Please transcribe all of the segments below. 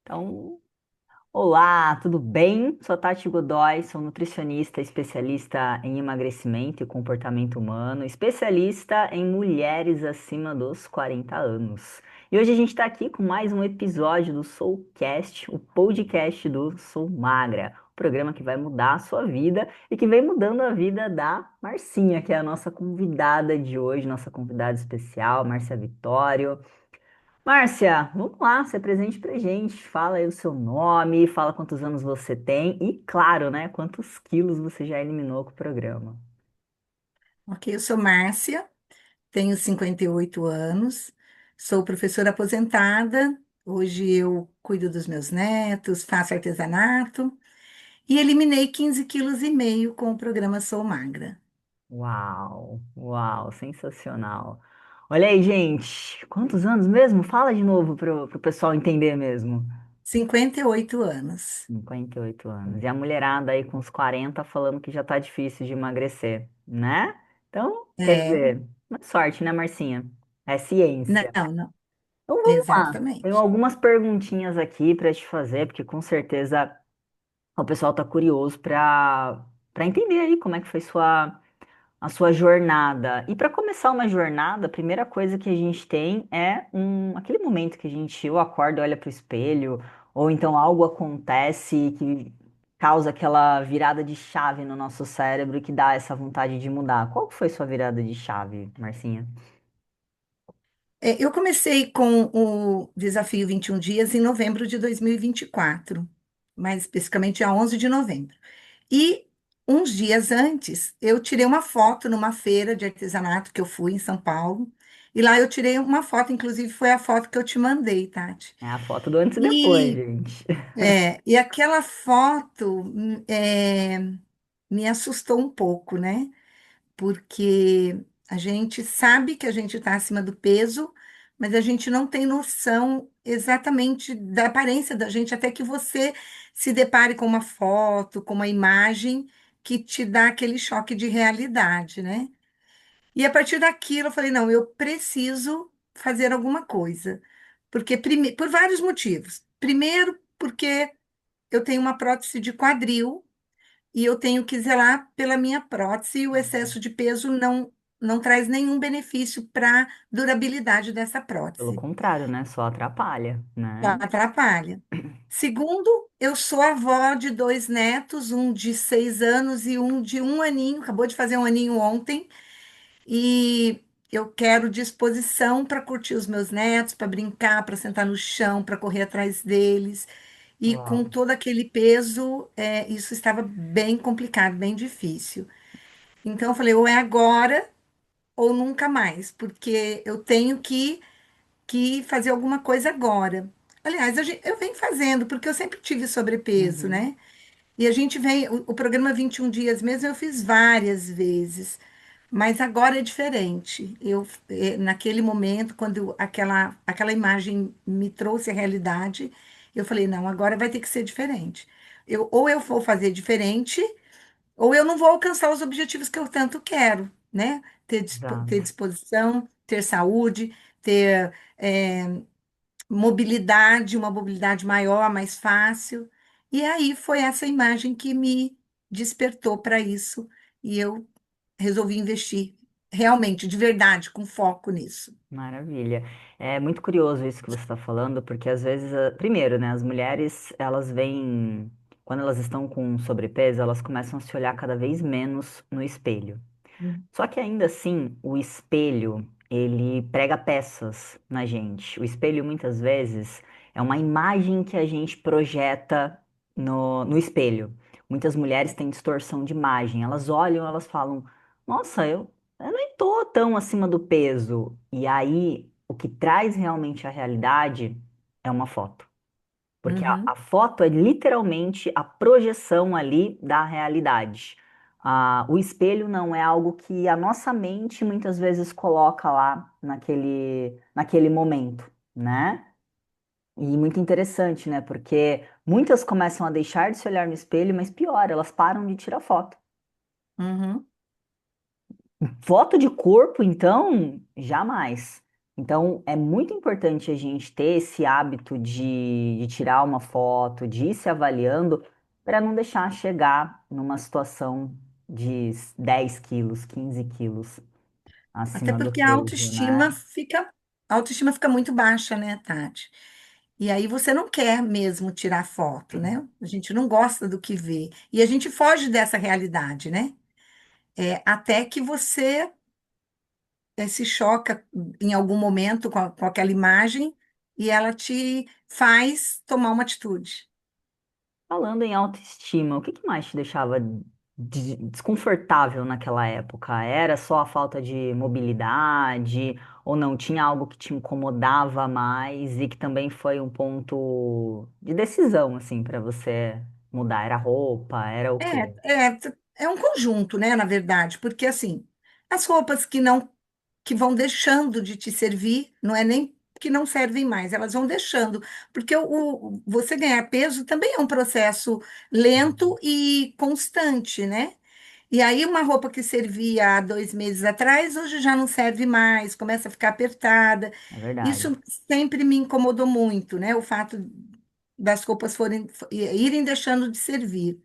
Então, olá, tudo bem? Sou Tati Godoy, sou nutricionista especialista em emagrecimento e comportamento humano, especialista em mulheres acima dos 40 anos. E hoje a gente está aqui com mais um episódio do Soulcast, o podcast do Sou Magra, o programa que vai mudar a sua vida e que vem mudando a vida da Marcinha, que é a nossa convidada de hoje, nossa convidada especial, Márcia Vitório. Márcia, vamos lá, se apresente pra gente. Fala aí o seu nome, fala quantos anos você tem e, claro, né, quantos quilos você já eliminou com o programa. Ok, eu sou Márcia, tenho 58 anos, sou professora aposentada. Hoje eu cuido dos meus netos, faço artesanato e eliminei 15,5 kg com o programa Sou Magra. Uau, uau, sensacional. Olha aí, gente, quantos anos mesmo? Fala de novo pro pessoal entender mesmo. 58 anos. 58 anos. E a mulherada aí com os 40 falando que já tá difícil de emagrecer, né? Então, quer É, dizer, uma sorte, né, Marcinha? É ciência. não, não, Então vamos lá. Tenho exatamente. algumas perguntinhas aqui para te fazer, porque com certeza o pessoal tá curioso para entender aí como é que foi a sua jornada. E para começar uma jornada, a primeira coisa que a gente tem é aquele momento que a gente ou acorda, e olha para o espelho, ou então algo acontece que causa aquela virada de chave no nosso cérebro que dá essa vontade de mudar. Qual que foi sua virada de chave, Marcinha? Eu comecei com o desafio 21 dias em novembro de 2024, mais especificamente a 11 de novembro. E uns dias antes, eu tirei uma foto numa feira de artesanato que eu fui em São Paulo. E lá eu tirei uma foto, inclusive foi a foto que eu te mandei, Tati. É a foto do antes e depois, E, gente. e aquela foto me assustou um pouco, né? Porque a gente sabe que a gente está acima do peso, mas a gente não tem noção exatamente da aparência da gente, até que você se depare com uma foto, com uma imagem que te dá aquele choque de realidade, né? E a partir daquilo eu falei, não, eu preciso fazer alguma coisa. Porque por vários motivos. Primeiro, porque eu tenho uma prótese de quadril e eu tenho que zelar pela minha prótese, e o excesso de peso não traz nenhum benefício para a durabilidade dessa Pelo prótese. contrário, né? Só atrapalha, Só né? atrapalha. Segundo, eu sou avó de dois netos, um de 6 anos e um de um aninho, acabou de fazer um aninho ontem, e eu quero disposição para curtir os meus netos, para brincar, para sentar no chão, para correr atrás deles. E com Uau. todo aquele peso, isso estava bem complicado, bem difícil. Então, eu falei, ou é agora ou nunca mais, porque eu tenho que fazer alguma coisa agora. Aliás, eu venho fazendo, porque eu sempre tive sobrepeso, Uhum. né? E a gente vem, o programa 21 dias mesmo, eu fiz várias vezes, mas agora é diferente. Naquele momento, quando aquela imagem me trouxe a realidade, eu falei, não, agora vai ter que ser diferente. Ou eu vou fazer diferente, ou eu não vou alcançar os objetivos que eu tanto quero, né? Ter Exato. disposição, ter saúde, ter mobilidade, uma mobilidade maior, mais fácil. E aí foi essa imagem que me despertou para isso, e eu resolvi investir realmente, de verdade, com foco nisso. Maravilha. É muito curioso isso que você está falando, porque às vezes, primeiro, né, as mulheres, elas vêm, quando elas estão com sobrepeso, elas começam a se olhar cada vez menos no espelho. Hum. Só que ainda assim, o espelho, ele prega peças na gente. O espelho, muitas vezes, é uma imagem que a gente projeta no espelho. Muitas mulheres têm distorção de imagem. Elas olham, elas falam, nossa, eu nem tô tão acima do peso. E aí, o que traz realmente a realidade é uma foto. Porque a Uhum, foto é literalmente a projeção ali da realidade. O espelho não é algo que a nossa mente muitas vezes coloca lá naquele momento, né? E muito interessante, né? Porque muitas começam a deixar de se olhar no espelho, mas pior, elas param de tirar foto. uhum. Foto de corpo, então, jamais. Então, é muito importante a gente ter esse hábito de tirar uma foto, de ir se avaliando, para não deixar chegar numa situação de 10 quilos, 15 quilos Até acima do porque peso, né? a autoestima fica muito baixa, né, Tati? E aí você não quer mesmo tirar foto, né? A gente não gosta do que vê. E a gente foge dessa realidade, né? Até que você se choca em algum momento com aquela imagem e ela te faz tomar uma atitude. Falando em autoestima, o que que mais te deixava desconfortável naquela época? Era só a falta de mobilidade ou não? Tinha algo que te incomodava mais e que também foi um ponto de decisão, assim, para você mudar? Era roupa? Era o quê? É um conjunto, né, na verdade, porque assim, as roupas que vão deixando de te servir, não é nem que não servem mais, elas vão deixando, porque você ganhar peso também é um processo lento e constante, né? E aí uma roupa que servia há 2 meses atrás, hoje já não serve mais, começa a ficar apertada. É verdade. Isso sempre me incomodou muito, né? O fato das roupas irem deixando de servir.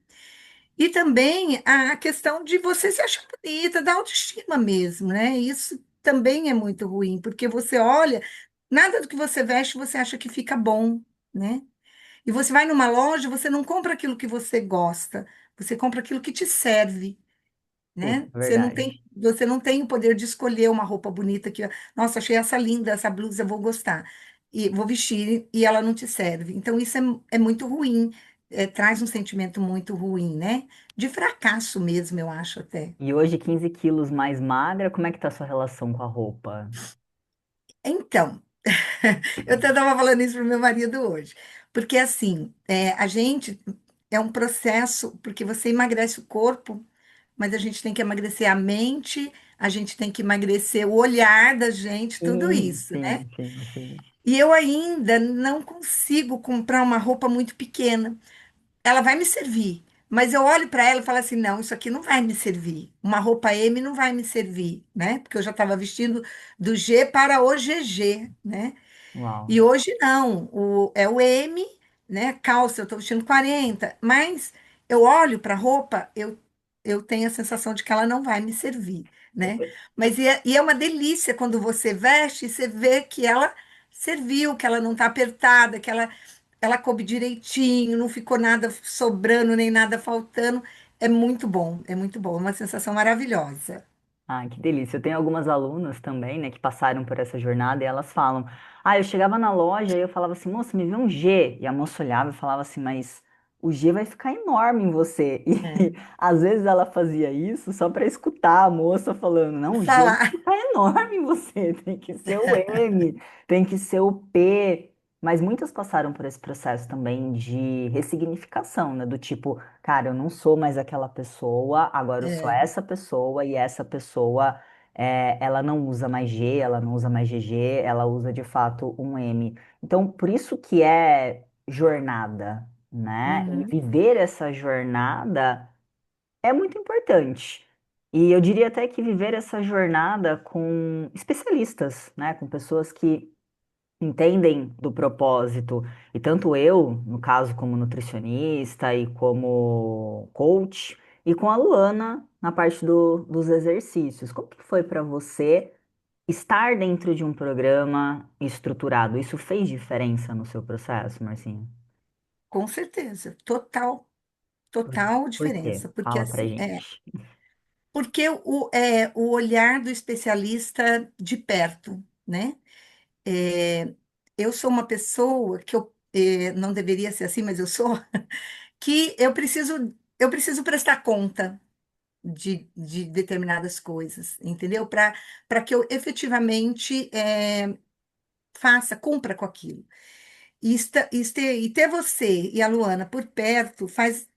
E também a questão de você se achar bonita, da autoestima mesmo, né? Isso também é muito ruim, porque você olha, nada do que você veste você acha que fica bom, né? E você vai numa loja, você não compra aquilo que você gosta, você compra aquilo que te serve, Puta, né? é verdade. Você não tem o poder de escolher uma roupa bonita que, nossa, achei essa linda, essa blusa, eu vou gostar. E vou vestir e ela não te serve. Então, isso é muito ruim, traz um sentimento muito ruim, né? De fracasso mesmo, eu acho até. E hoje, 15 quilos mais magra, como é que tá a sua relação com a roupa? Então, eu até estava falando isso para o meu marido hoje. Porque, assim, a gente é um processo, porque você emagrece o corpo, mas a gente tem que emagrecer a mente, a gente tem que emagrecer o olhar da gente, tudo Sim, isso, né? sim, sim, sim. E eu ainda não consigo comprar uma roupa muito pequena. Ela vai me servir, mas eu olho para ela e falo assim: não, isso aqui não vai me servir. Uma roupa M não vai me servir, né? Porque eu já estava vestindo do G para o GG, né? Uau. E hoje não, é o M, né? Calça, eu estou vestindo 40, mas eu olho para a roupa, eu tenho a sensação de que ela não vai me servir, né? Mas e é uma delícia quando você veste e você vê que ela serviu, que ela não está apertada, ela coube direitinho, não ficou nada sobrando nem nada faltando. É muito bom, é uma sensação maravilhosa. Ah, que delícia. Eu tenho algumas alunas também, né, que passaram por essa jornada e elas falam: Ah, eu chegava na loja e eu falava assim, moça, me vê um G. E a moça olhava e falava assim, mas o G vai ficar enorme em você. É. E às vezes ela fazia isso só para escutar a moça falando: Não, o G vai Falar. ficar enorme em você. Tem que ser o M, tem que ser o P. Mas muitas passaram por esse processo também de ressignificação, né? Do tipo, cara, eu não sou mais aquela pessoa, agora eu sou É. essa pessoa e essa pessoa, ela não usa mais G, ela não usa mais GG, ela usa de fato um M. Então, por isso que é jornada, né? E Uhum. viver essa jornada é muito importante. E eu diria até que viver essa jornada com especialistas, né? Com pessoas que entendem do propósito. E tanto eu, no caso, como nutricionista e como coach, e com a Luana na parte dos exercícios. Como que foi para você estar dentro de um programa estruturado? Isso fez diferença no seu processo, Marcinho? Com certeza, total, Por, total por quê? diferença, porque Fala pra assim, gente. porque o olhar do especialista de perto, né? É, eu sou uma pessoa que não deveria ser assim, mas eu sou, que eu preciso prestar conta de determinadas coisas, entendeu? Para que eu efetivamente cumpra com aquilo. E ter você e a Luana por perto faz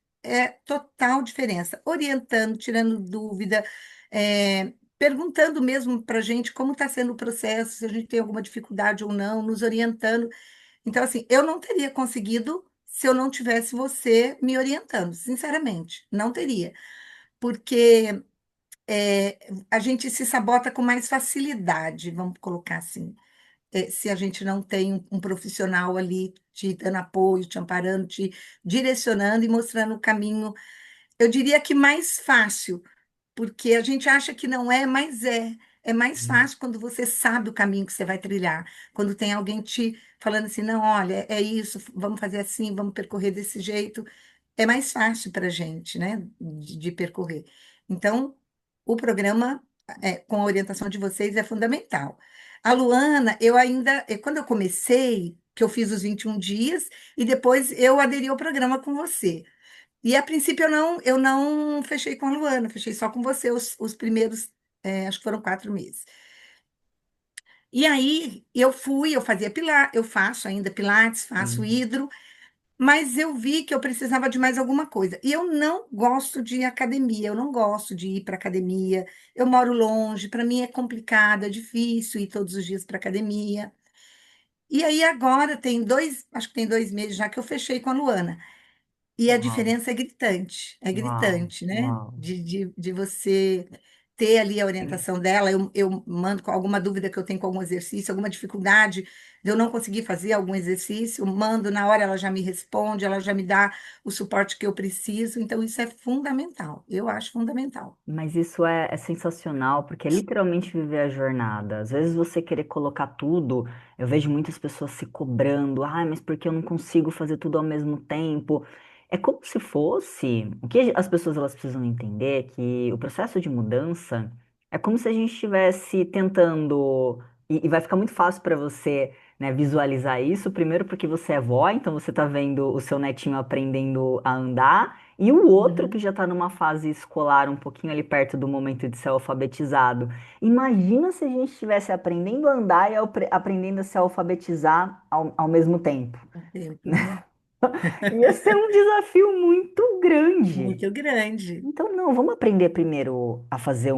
total diferença, orientando, tirando dúvida, perguntando mesmo para a gente como está sendo o processo, se a gente tem alguma dificuldade ou não, nos orientando. Então, assim, eu não teria conseguido se eu não tivesse você me orientando, sinceramente, não teria, porque a gente se sabota com mais facilidade, vamos colocar assim. se a gente não tem um profissional ali te dando apoio, te amparando, te direcionando e mostrando o caminho, eu diria que mais fácil, porque a gente acha que não é, mas é. É mais fácil quando você sabe o caminho que você vai trilhar, quando tem alguém te falando assim, não, olha, é isso, vamos fazer assim, vamos percorrer desse jeito. É mais fácil para a gente, né, de percorrer. Então, o programa, com a orientação de vocês, é fundamental. A Luana, eu ainda, quando eu comecei, que eu fiz os 21 dias, e depois eu aderi ao programa com você. E a princípio eu não fechei com a Luana, fechei só com você os primeiros, acho que foram 4 meses. E aí eu fazia pilates, eu faço ainda pilates, faço Sim. hidro, mas eu vi que eu precisava de mais alguma coisa. E eu não gosto de academia, eu não gosto de ir para academia. Eu moro longe, para mim é complicado, é difícil ir todos os dias para academia. E aí agora tem acho que tem 2 meses já que eu fechei com a Luana. E a Uau, diferença é uau, gritante, né? uau. De você ter ali a orientação dela. Eu mando com alguma dúvida que eu tenho com algum exercício, alguma dificuldade de eu não conseguir fazer algum exercício, eu mando na hora, ela já me responde, ela já me dá o suporte que eu preciso. Então, isso é fundamental. Eu acho fundamental. Mas isso é sensacional, porque é literalmente viver a jornada. Às vezes você querer colocar tudo, eu vejo muitas pessoas se cobrando, ah, mas porque eu não consigo fazer tudo ao mesmo tempo? É como se fosse, o que as pessoas elas precisam entender é que o processo de mudança é como se a gente estivesse tentando, e vai ficar muito fácil para você, né, visualizar isso, primeiro porque você é vó, então você está vendo o seu netinho aprendendo a andar. E o outro que Uhum. já está numa fase escolar, um pouquinho ali perto do momento de ser alfabetizado. Imagina se a gente estivesse aprendendo a andar e aprendendo a se alfabetizar ao mesmo tempo. Um tempo, né? Ia ser um desafio muito grande. Muito grande. Então, não, vamos aprender primeiro a fazer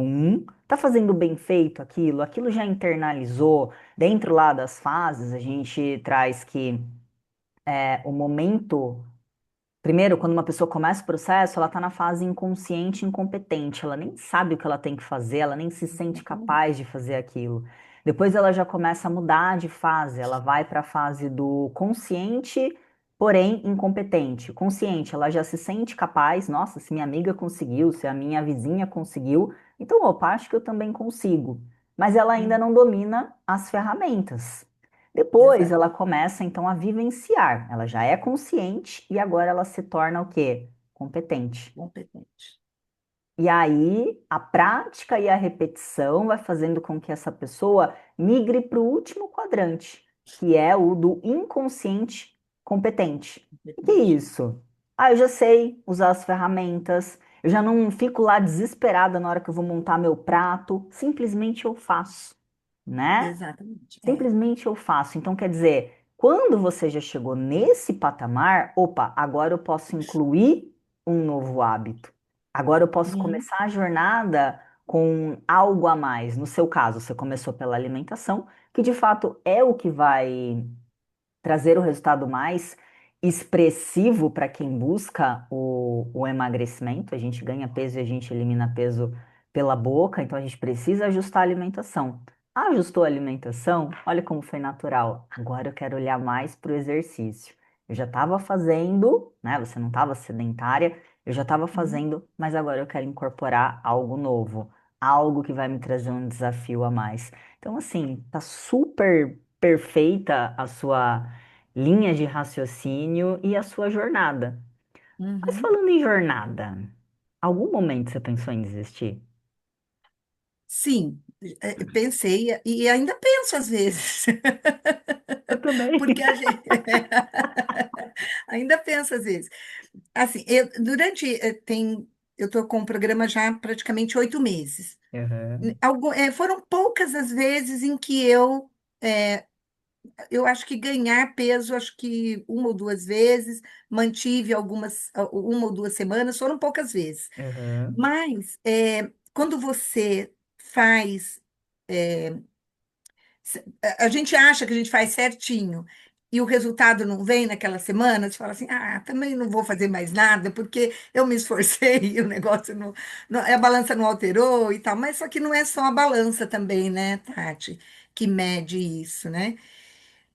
tá fazendo bem feito aquilo já internalizou. Dentro lá das fases, a gente traz que o momento. Primeiro, quando uma pessoa começa o processo, ela está na fase inconsciente e incompetente. Ela nem sabe o que ela tem que fazer, ela nem se sente capaz de fazer aquilo. Depois ela já começa a mudar de fase, ela vai para a fase do consciente, porém incompetente. Consciente, ela já se sente capaz. Nossa, se minha amiga conseguiu, se a minha vizinha conseguiu, então, opa, acho que eu também consigo. Mas ela ainda Hum, não domina as ferramentas. Depois ela Exato. começa então a vivenciar. Ela já é consciente e agora ela se torna o quê? Competente. Competente. E aí a prática e a repetição vai fazendo com que essa pessoa migre para o último quadrante, que é o do inconsciente competente. O que é Competente. isso? Ah, eu já sei usar as ferramentas, eu já não fico lá desesperada na hora que eu vou montar meu prato, simplesmente eu faço, né? Exatamente. É. Simplesmente eu faço. Então, quer dizer, quando você já chegou nesse patamar, opa, agora eu posso incluir um novo hábito. Agora eu posso Uhum. começar a jornada com algo a mais. No seu caso, você começou pela alimentação, que de fato é o que vai trazer o resultado mais expressivo para quem busca o emagrecimento. A gente ganha peso e a gente elimina peso pela boca, então a gente precisa ajustar a alimentação. Ajustou a alimentação? Olha como foi natural. Agora eu quero olhar mais para o exercício. Eu já estava fazendo, né? Você não estava sedentária, eu já estava Uhum. fazendo, mas agora eu quero incorporar algo novo, algo que vai me trazer um desafio a mais. Então, assim, tá super perfeita a sua linha de raciocínio e a sua jornada. Mas Uhum. falando em jornada, algum momento você pensou em desistir? Sim, pensei e ainda penso às vezes, Eu também. porque a gente ainda penso às vezes. Assim, eu estou com o programa já há praticamente 8 meses. Aham, Foram poucas as vezes em que é, eu acho que ganhar peso, acho que uma ou duas vezes, mantive uma ou 2 semanas, foram poucas vezes. aham. Mas quando você faz a gente acha que a gente faz certinho e o resultado não vem naquela semana, você fala assim, ah, também não vou fazer mais nada, porque eu me esforcei e o negócio a balança não alterou e tal, mas só que não é só a balança também, né, Tati? que mede isso, né?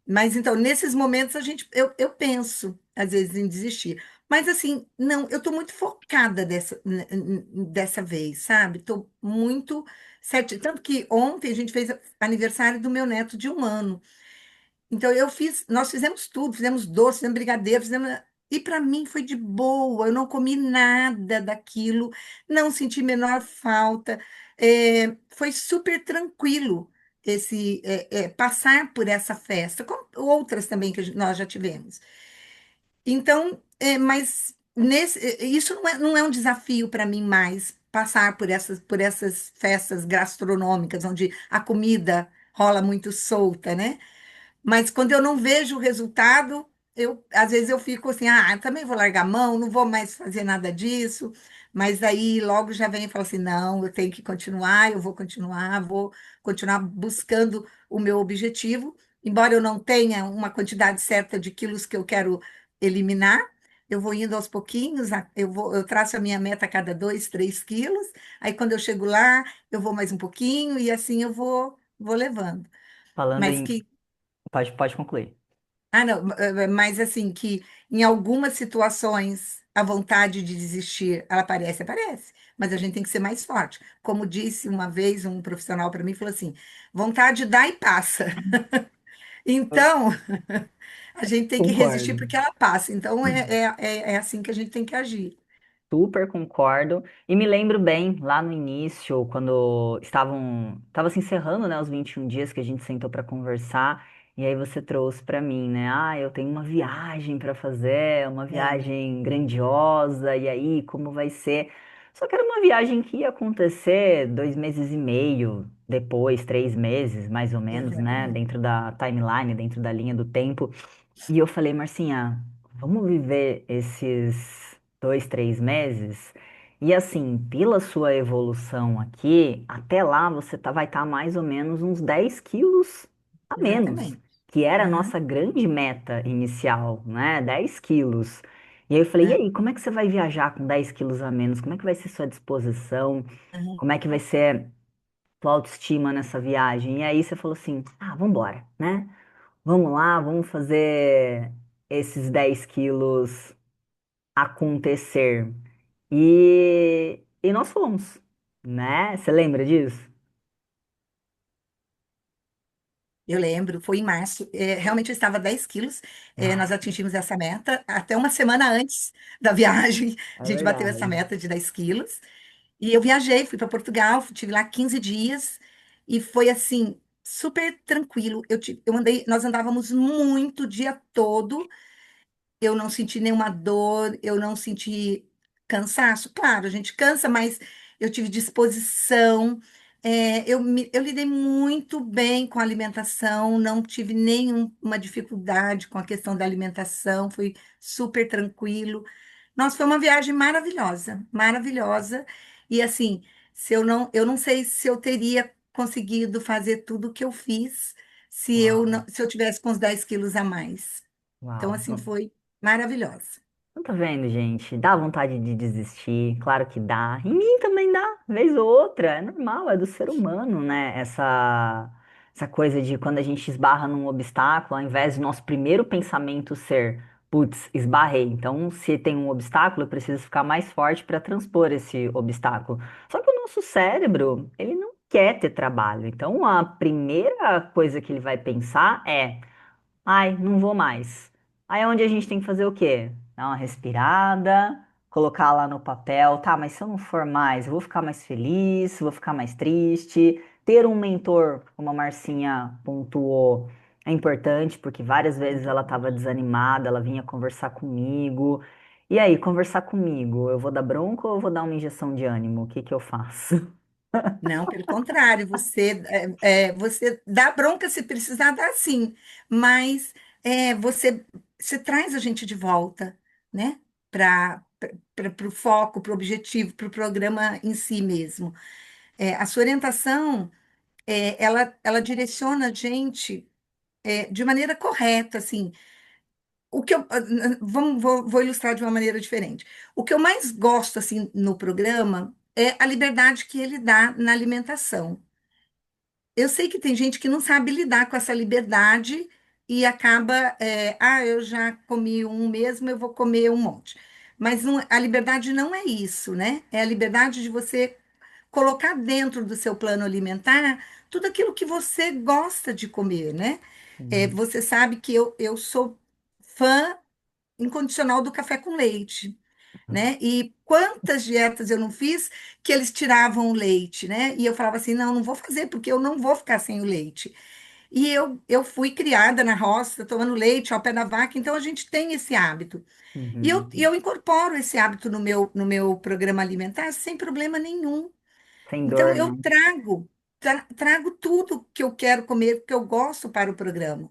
Mas então, nesses momentos, eu penso, às vezes, em desistir. Mas assim, não, eu estou muito focada dessa vez, sabe? Estou muito certa. Tanto que ontem a gente fez aniversário do meu neto de 1 ano. Então nós fizemos tudo, fizemos doce, fizemos brigadeiro, e para mim foi de boa, eu não comi nada daquilo, não senti menor falta, foi super tranquilo passar por essa festa, como outras também que nós já tivemos. Então, mas isso não é um desafio para mim mais passar por essas festas gastronômicas, onde a comida rola muito solta, né? Mas quando eu não vejo o resultado, às vezes eu fico assim, eu também vou largar a mão, não vou mais fazer nada disso. Mas aí logo já vem e fala assim, não, eu tenho que continuar, eu vou continuar buscando o meu objetivo, embora eu não tenha uma quantidade certa de quilos que eu quero eliminar. Eu vou indo aos pouquinhos, eu traço a minha meta a cada 2, 3 quilos, aí quando eu chego lá, eu vou mais um pouquinho, e assim eu vou levando. Falando Mas em. que Pode concluir. não, mas assim, que em algumas situações a vontade de desistir, ela aparece, mas a gente tem que ser mais forte. Como disse uma vez um profissional para mim, falou assim: vontade dá e passa. Eu Então, a gente tem que resistir concordo. porque ela passa. Então, é assim que a gente tem que agir. Super concordo. E me lembro bem, lá no início, quando tava se encerrando, né, os 21 dias que a gente sentou para conversar, e aí você trouxe para mim, né? Ah, eu tenho uma viagem para fazer, uma É, viagem grandiosa, e aí, como vai ser? Só que era uma viagem que ia acontecer 2 meses e meio depois, 3 meses, mais ou menos, né? exatamente. Dentro da timeline, dentro da linha do tempo. E eu falei, Marcinha, vamos viver esses 2, 3 meses? E assim, pela sua evolução aqui, até lá você vai estar mais ou menos uns 10 quilos a menos, Exatamente. que era a Aham, nossa grande meta inicial, né? 10 quilos. E aí eu falei, e aí, como é que você vai viajar com 10 quilos a menos? Como é que vai ser sua disposição? aham. Como é que vai ser tua autoestima nessa viagem? E aí você falou assim, vambora, né? Vamos lá, vamos fazer esses 10 quilos acontecer. E nós fomos, né? Você lembra disso? Eu lembro, foi em março. Realmente eu estava 10 quilos. Nós Ah, atingimos essa meta até uma semana antes da viagem. A é gente bateu essa verdade. meta de 10 quilos. E eu viajei, fui para Portugal, tive lá 15 dias e foi assim, super tranquilo. Nós andávamos muito o dia todo, eu não senti nenhuma dor, eu não senti cansaço. Claro, a gente cansa, mas eu tive disposição. Eu lidei muito bem com a alimentação, não tive nenhuma dificuldade com a questão da alimentação, foi super tranquilo. Nossa, foi uma viagem maravilhosa, maravilhosa. E assim, eu não sei se eu teria conseguido fazer tudo o que eu fiz Uau, se eu tivesse com os 10 quilos a mais. Então, uau. assim, foi maravilhosa. Não tá vendo, gente? Dá vontade de desistir, claro que dá. Em mim também dá, vez ou outra. É normal, é do ser humano, né? Essa coisa de quando a gente esbarra num obstáculo, ao invés de nosso primeiro pensamento ser, putz, esbarrei. Então, se tem um obstáculo, eu preciso ficar mais forte para transpor esse obstáculo. Só que o nosso cérebro, ele não quer ter trabalho. Então, a primeira coisa que ele vai pensar é. Ai, não vou mais. Aí é onde a gente tem que fazer o quê? Dar uma respirada, colocar lá no papel, tá, mas se eu não for mais, eu vou ficar mais feliz, vou ficar mais triste. Ter um mentor, como a Marcinha pontuou, é importante, porque várias É vezes ela estava importante. desanimada, ela vinha conversar comigo. E aí, conversar comigo, eu vou dar bronca ou eu vou dar uma injeção de ânimo? O que que eu faço? Não, pelo contrário, você dá bronca se precisar dar sim, mas você traz a gente de volta, né? Para o foco, para o objetivo, para o programa em si mesmo. A sua orientação, ela direciona a gente de maneira correta, assim. Vou ilustrar de uma maneira diferente. O que eu mais gosto assim no programa é a liberdade que ele dá na alimentação. eu sei que tem gente que não sabe lidar com essa liberdade e acaba, eu já comi um mesmo, eu vou comer um monte. Mas a liberdade não é isso, né? É a liberdade de você colocar dentro do seu plano alimentar tudo aquilo que você gosta de comer, né? Uhum, Você sabe que eu sou fã incondicional do café com leite, né? E quantas dietas eu não fiz que eles tiravam o leite, né? E eu falava assim, não, não vou fazer, porque eu não vou ficar sem o leite. E eu fui criada na roça, tomando leite ao pé da vaca, então a gente tem esse hábito. E eu uhum. incorporo esse hábito no meu programa alimentar sem problema nenhum. Sem Então, dor, eu né? trago tudo que eu quero comer, que eu gosto para o programa.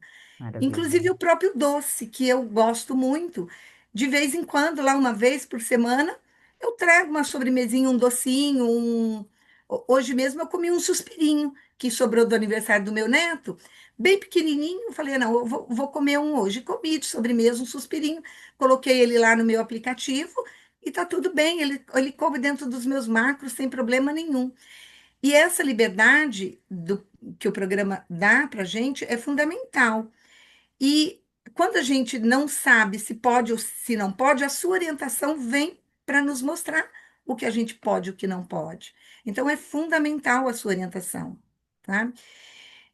Inclusive Maravilhoso. o próprio doce, que eu gosto muito. De vez em quando, lá uma vez por semana, eu trago uma sobremesinha, um docinho, Hoje mesmo eu comi um suspirinho que sobrou do aniversário do meu neto, bem pequenininho. Eu falei, não, eu vou comer um hoje. Comi de sobremesa um suspirinho, coloquei ele lá no meu aplicativo e tá tudo bem. Ele come dentro dos meus macros sem problema nenhum. E essa liberdade que o programa dá para gente é fundamental. E quando a gente não sabe se pode ou se não pode, a sua orientação vem para nos mostrar o que a gente pode e o que não pode. Então, é fundamental a sua orientação, tá?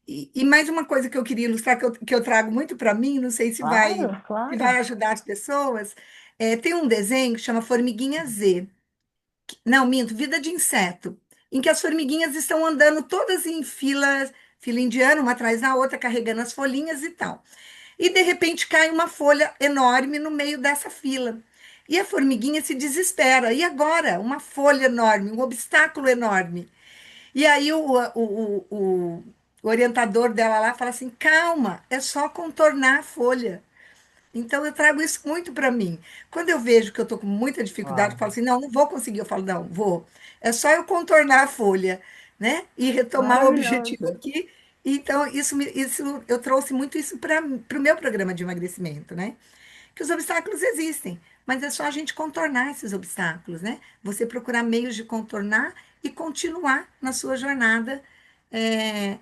E mais uma coisa que eu queria ilustrar, que eu trago muito para mim, não sei se vai, Claro, se claro. vai ajudar as pessoas, tem um desenho que chama Formiguinha Z. Não, minto, Vida de Inseto, em que as formiguinhas estão andando todas em fila indiana, uma atrás da outra, carregando as folhinhas e tal. E de repente cai uma folha enorme no meio dessa fila. E a formiguinha se desespera. E agora? Uma folha enorme, um obstáculo enorme. E aí o orientador dela lá fala assim: calma, é só contornar a folha. Então eu trago isso muito para mim. Quando eu vejo que eu estou com muita dificuldade, eu Uau. falo assim: não, não vou conseguir. Eu falo: não, vou. É só eu contornar a folha, né? E retomar o objetivo Maravilhoso. aqui. Então, isso eu trouxe muito isso para o meu programa de emagrecimento, né? Que os obstáculos existem, mas é só a gente contornar esses obstáculos, né? Você procurar meios de contornar e continuar na sua jornada,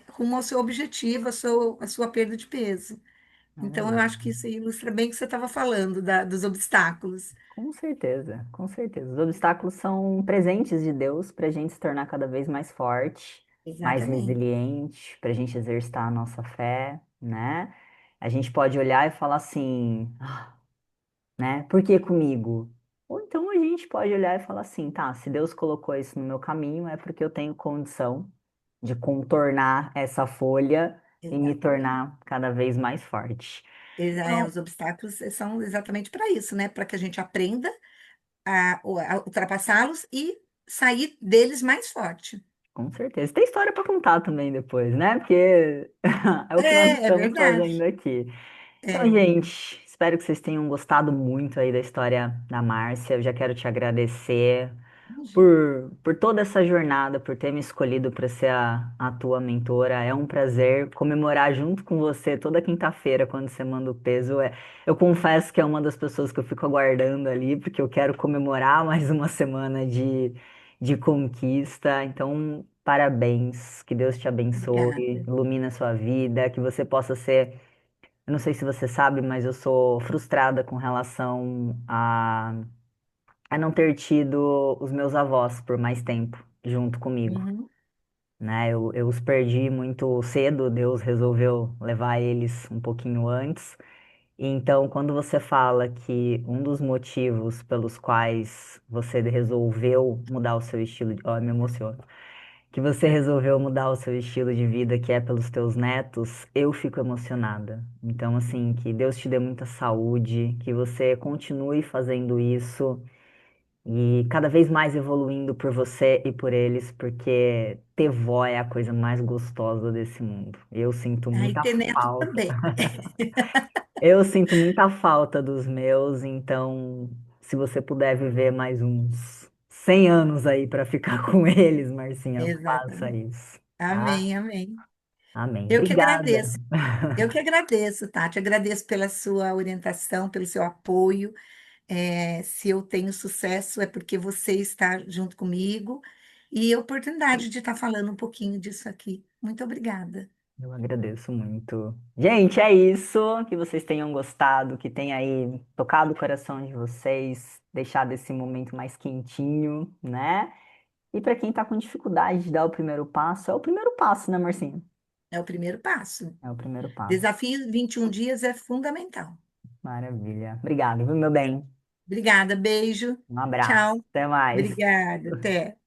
rumo ao seu objetivo, a sua perda de peso. Então, eu acho que Maravilhoso. isso ilustra bem o que você estava falando, dos obstáculos. Com certeza, com certeza. Os obstáculos são presentes de Deus para a gente se tornar cada vez mais forte, mais Exatamente. resiliente, para a gente exercitar a nossa fé, né? A gente pode olhar e falar assim, né? Por que comigo? Ou então a gente pode olhar e falar assim, tá, se Deus colocou isso no meu caminho, é porque eu tenho condição de contornar essa folha e me Exatamente. tornar cada vez mais forte. Os Então, obstáculos são exatamente para isso, né? Para que a gente aprenda a ultrapassá-los e sair deles mais forte. com certeza. Tem história para contar também depois, né? Porque é o que nós É estamos fazendo verdade. aqui. Então, É, gente, espero que vocês tenham gostado muito aí da história da Márcia. Eu já quero te agradecer imagina. por toda essa jornada, por ter me escolhido para ser a tua mentora. É um prazer comemorar junto com você toda quinta-feira, quando você manda o peso. Eu confesso que é uma das pessoas que eu fico aguardando ali, porque eu quero comemorar mais uma semana de conquista. Então, parabéns, que Deus te abençoe, Obrigada. ilumine a sua vida, que você possa ser. Eu não sei se você sabe, mas eu sou frustrada com relação a não ter tido os meus avós por mais tempo junto comigo, Uhum. né? Eu os perdi muito cedo, Deus resolveu levar eles um pouquinho antes. Então, quando você fala que um dos motivos pelos quais você resolveu mudar o seu estilo de... Ó, me emociono. Que você resolveu mudar o seu estilo de vida, que é pelos teus netos, eu fico emocionada. Então, assim, que Deus te dê muita saúde, que você continue fazendo isso e cada vez mais evoluindo por você e por eles, porque ter vó é a coisa mais gostosa desse mundo. Eu sinto Aí muita ter neto falta. também. Eu sinto muita falta dos meus, então, se você puder viver mais uns 100 anos aí para ficar com eles, Marcinha, faça Exatamente. isso, tá? Amém, amém. Amém. Eu que Obrigada. agradeço. Eu que agradeço, Tati. Agradeço pela sua orientação, pelo seu apoio. Se eu tenho sucesso, é porque você está junto comigo e a oportunidade de estar falando um pouquinho disso aqui. Muito obrigada. Eu agradeço muito. Gente, é isso. Que vocês tenham gostado, que tenha aí tocado o coração de vocês, deixado esse momento mais quentinho, né? E para quem tá com dificuldade de dar o primeiro passo, é o primeiro passo, né, Marcinho? É o primeiro passo. É o primeiro passo. Desafio 21 dias é fundamental. Maravilha. Obrigado, viu, meu bem? Obrigada, beijo. Um abraço. Tchau. Até mais. Obrigada, até.